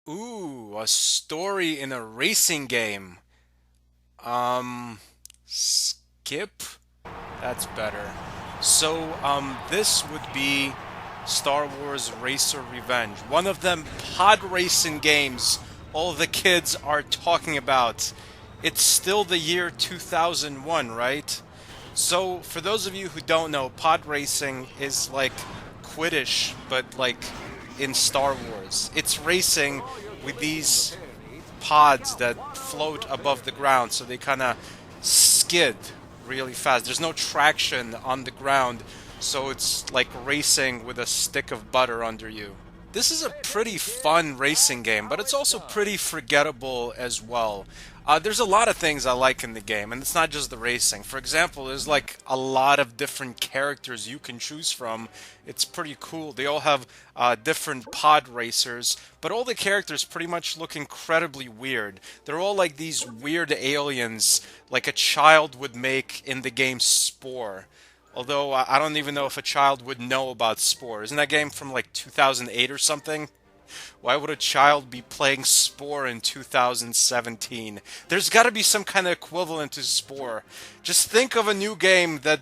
Ooh, a story in a racing game. Um, Skip? That's better. This would be Star Wars Racer Revenge. One of them pod racing games all the kids are talking about. It's still the year 2001, right? So, for those of you who don't know, pod racing is like Quidditch, but like in Star Wars. It's racing with these pods that float above the ground, so they kind of skid really fast. There's no traction on the ground, so it's like racing with a stick of butter under you. This is a pretty fun racing game, but it's also pretty forgettable as well. There's a lot of things I like in the game, and it's not just the racing. For example, there's like a lot of different characters you can choose from. It's pretty cool. They all have different pod racers, but all the characters pretty much look incredibly weird. They're all like these weird aliens, like a child would make in the game Spore. Although I don't even know if a child would know about Spore. Isn't that game from like 2008 or something? Why would a child be playing Spore in 2017? There's got to be some kind of equivalent to Spore. Just think of a new game that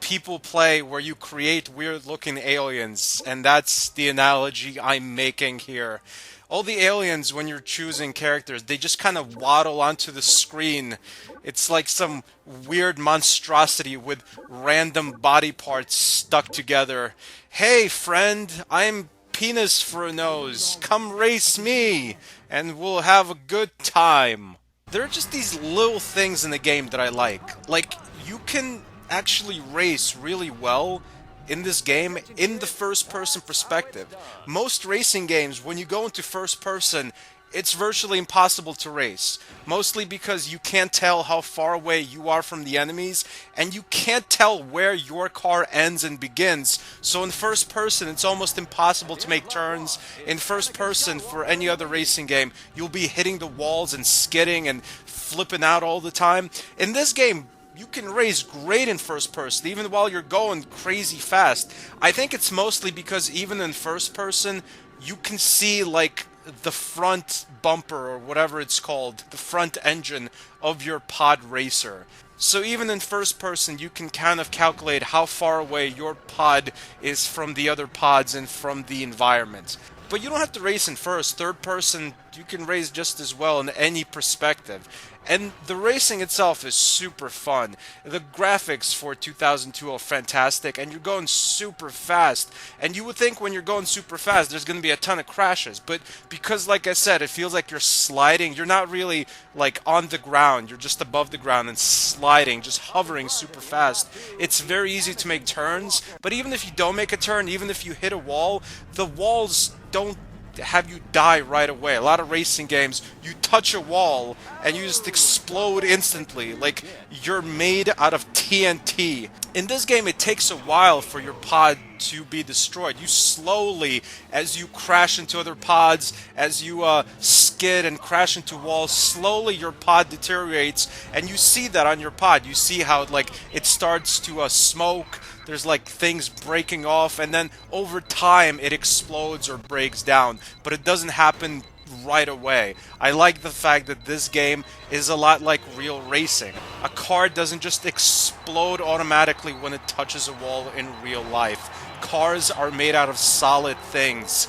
people play where you create weird-looking aliens, and that's the analogy I'm making here. All the aliens, when you're choosing characters, they just kind of waddle onto the screen. It's like some weird monstrosity with random body parts stuck together. Hey, friend, I'm penis for a nose. Come race me, and we'll have a good time. There are just these little things in the game that I like. Like, you can actually race really well in this game in the first person perspective. Most racing games, when you go into first person, it's virtually impossible to race. Mostly because you can't tell how far away you are from the enemies, and you can't tell where your car ends and begins. So in first person, it's almost impossible to make turns. In first person, for any other racing game, you'll be hitting the walls and skidding and flipping out all the time. In this game, you can race great in first person, even while you're going crazy fast. I think it's mostly because even in first person, you can see like the front bumper or whatever it's called, the front engine of your pod racer. So even in first person, you can kind of calculate how far away your pod is from the other pods and from the environment. But you don't have to race in first. Third person, you can race just as well in any perspective. And the racing itself is super fun. The graphics for 2002 are fantastic, and you're going super fast. And you would think when you're going super fast, there's going to be a ton of crashes. But because, like I said, it feels like you're sliding, you're not really like on the ground. You're just above the ground and sliding, just hovering super fast. It's very easy to make turns, but even if you don't make a turn, even if you hit a wall, the walls don't have you die right away. A lot of racing games, you touch a wall and you just explode instantly, like you're made out of TNT. In this game, it takes a while for your pod to be destroyed. You slowly, as you crash into other pods, as you skid and crash into walls, slowly your pod deteriorates, and you see that on your pod. You see how like it starts to smoke. There's like things breaking off, and then over time it explodes or breaks down, but it doesn't happen right away. I like the fact that this game is a lot like real racing. A car doesn't just explode automatically when it touches a wall in real life. Cars are made out of solid things.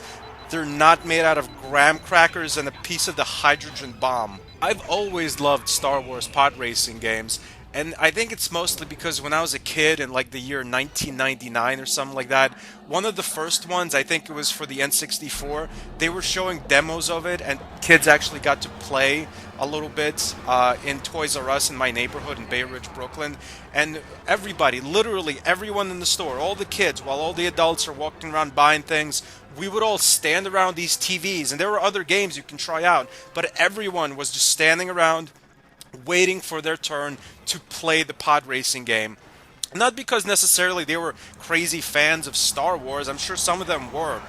They're not made out of graham crackers and a piece of the hydrogen bomb. I've always loved Star Wars pod racing games, and I think it's mostly because when I was a kid in like the year 1999 or something like that, one of the first ones, I think it was for the N64, they were showing demos of it, and kids actually got to play a little bit in Toys R Us in my neighborhood in Bay Ridge, Brooklyn. And everybody, literally everyone in the store, all the kids, while all the adults are walking around buying things, we would all stand around these TVs, and there were other games you can try out, but everyone was just standing around waiting for their turn to play the pod racing game. Not because necessarily they were crazy fans of Star Wars. I'm sure some of them were.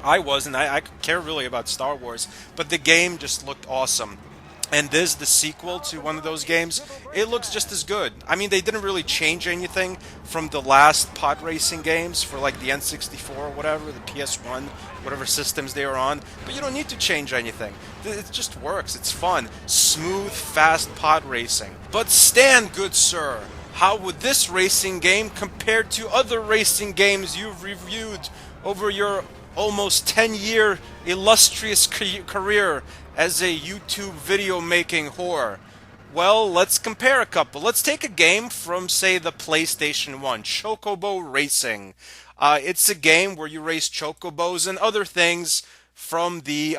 I wasn't. I could care really about Star Wars, but the game just looked awesome. and this the sequel to one of those games, it looks just as good. I mean, they didn't really change anything from the last pod racing games for like the N64 or whatever, the PS1, whatever systems they were on, but you don't need to change anything. It just works. It's fun, smooth, fast pod racing. But Stan, good sir, how would this racing game compare to other racing games you've reviewed over your almost 10-year illustrious career as a YouTube video making whore? Well, let's compare a couple. Let's take a game from, say, the PlayStation 1, Chocobo Racing. It's a game where you race chocobos and other things from the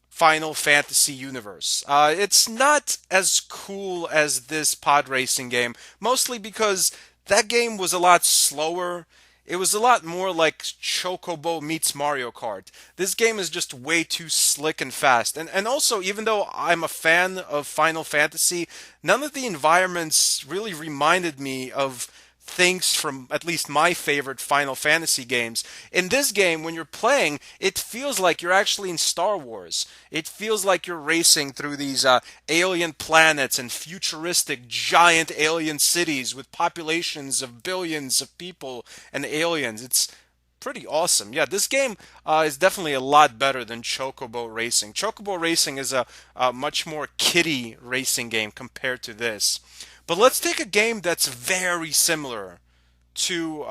Final Fantasy universe. It's not as cool as this pod racing game, mostly because that game was a lot slower. It was a lot more like Chocobo meets Mario Kart. This game is just way too slick and fast. And also, even though I'm a fan of Final Fantasy, none of the environments really reminded me of things from at least my favorite Final Fantasy games. In this game, when you're playing, it feels like you're actually in Star Wars. It feels like you're racing through these alien planets and futuristic giant alien cities with populations of billions of people and aliens. It's pretty awesome. Yeah, this game is definitely a lot better than Chocobo Racing. Chocobo Racing is a much more kiddie racing game compared to this. But let's take a game that's very similar to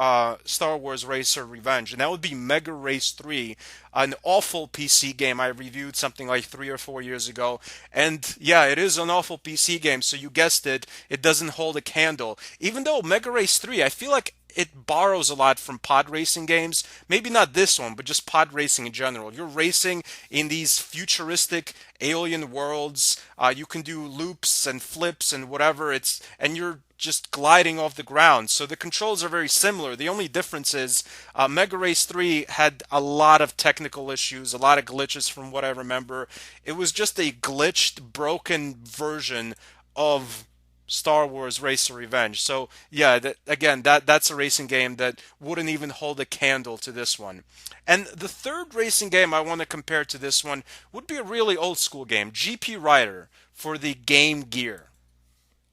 Star Wars Racer Revenge, and that would be Mega Race 3, an awful PC game I reviewed something like 3 or 4 years ago. And yeah, it is an awful PC game, so you guessed it, it doesn't hold a candle. Even though Mega Race 3, I feel like it borrows a lot from pod racing games. Maybe not this one, but just pod racing in general. You're racing in these futuristic alien worlds. You can do loops and flips and whatever. And you're just gliding off the ground. So the controls are very similar. The only difference is Mega Race 3 had a lot of technical issues, a lot of glitches from what I remember. It was just a glitched, broken version of Star Wars Racer Revenge. So yeah, that's a racing game that wouldn't even hold a candle to this one. And the third racing game I want to compare to this one would be a really old school game, GP Rider for the Game Gear.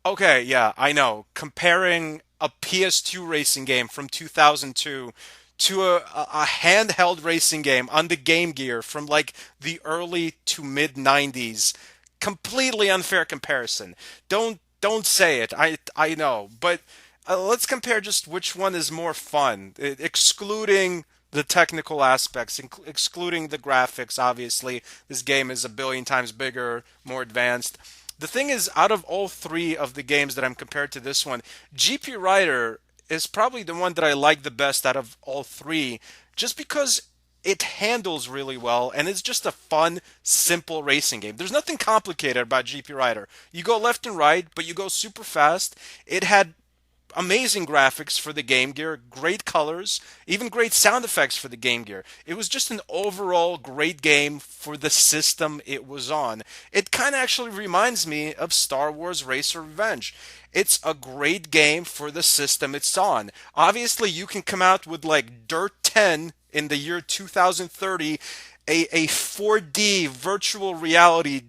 Okay, yeah, I know. Comparing a PS2 racing game from 2002 to a handheld racing game on the Game Gear from like the early to mid 90s, completely unfair comparison. Don't say it. I know, but let's compare just which one is more fun, excluding the technical aspects, excluding the graphics. Obviously, this game is a billion times bigger, more advanced. The thing is, out of all three of the games that I'm compared to this one, GP Rider is probably the one that I like the best out of all three, just because it handles really well and it's just a fun, simple racing game. There's nothing complicated about GP Rider. You go left and right, but you go super fast. It had amazing graphics for the Game Gear, great colors, even great sound effects for the Game Gear. It was just an overall great game for the system it was on. It kind of actually reminds me of Star Wars Racer Revenge. It's a great game for the system it's on. Obviously, you can come out with like Dirt 10 in the year 2030, a 4D virtual reality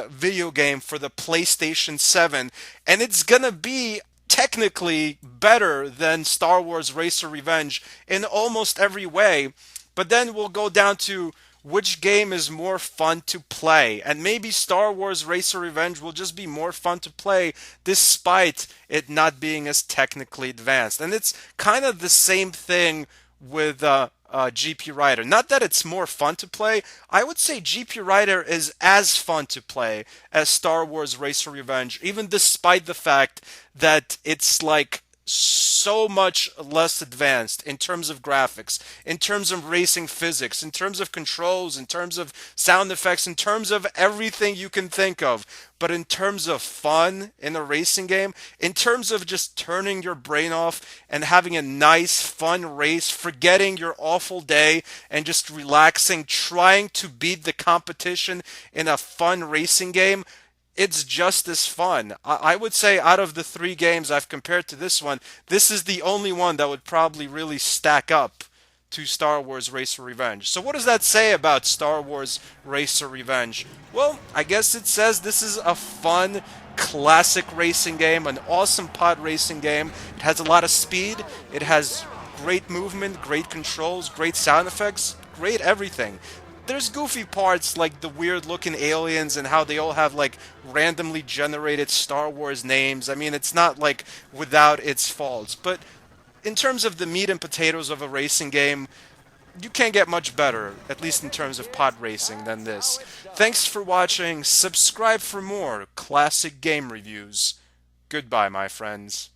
video game for the PlayStation 7, and it's gonna be technically better than Star Wars Racer Revenge in almost every way. But then we'll go down to which game is more fun to play. And maybe Star Wars Racer Revenge will just be more fun to play despite it not being as technically advanced. And it's kind of the same thing with GP Rider. Not that it's more fun to play. I would say GP Rider is as fun to play as Star Wars Racer Revenge, even despite the fact that it's like so much less advanced in terms of graphics, in terms of racing physics, in terms of controls, in terms of sound effects, in terms of everything you can think of. But in terms of fun in a racing game, in terms of just turning your brain off and having a nice, fun race, forgetting your awful day and just relaxing, trying to beat the competition in a fun racing game, it's just as fun. I would say out of the three games I've compared to this one, this is the only one that would probably really stack up to Star Wars Racer Revenge. So what does that say about Star Wars Racer Revenge? Well, I guess it says this is a fun, classic racing game, an awesome pod racing game. It has a lot of speed, it has great movement, great controls, great sound effects, great everything. There's goofy parts like the weird looking aliens and how they all have like randomly generated Star Wars names. I mean, it's not like without its faults, but in terms of the meat and potatoes of a racing game, you can't get much better, at least in terms of pod racing, than this. Thanks for watching. Subscribe for more classic game reviews. Goodbye, my friends.